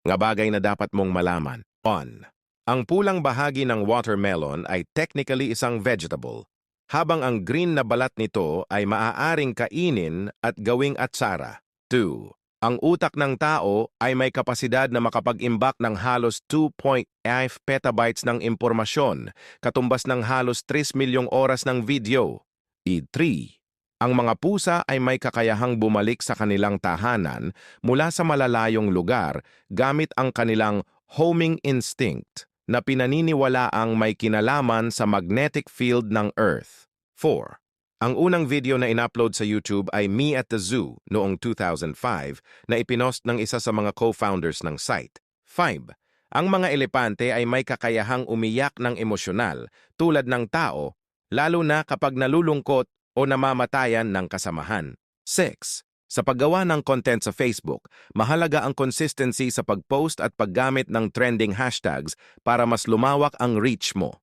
Nga bagay na dapat mong malaman. On. Ang pulang bahagi ng watermelon ay technically isang vegetable, habang ang green na balat nito ay maaaring kainin at gawing atsara. 2. Ang utak ng tao ay may kapasidad na makapag-imbak ng halos 2.5 petabytes ng impormasyon, katumbas ng halos 3 milyong oras ng video. 3. Ang mga pusa ay may kakayahang bumalik sa kanilang tahanan mula sa malalayong lugar gamit ang kanilang homing instinct na pinaniniwalaang may kinalaman sa magnetic field ng Earth. 4. Ang unang video na in-upload sa YouTube ay Me at the Zoo noong 2005 na ipinost ng isa sa mga co-founders ng site. 5. Ang mga elepante ay may kakayahang umiyak ng emosyonal tulad ng tao, lalo na kapag nalulungkot o namamatayan ng kasamahan. 6. Sa paggawa ng content sa Facebook, mahalaga ang consistency sa pag-post at paggamit ng trending hashtags para mas lumawak ang reach mo.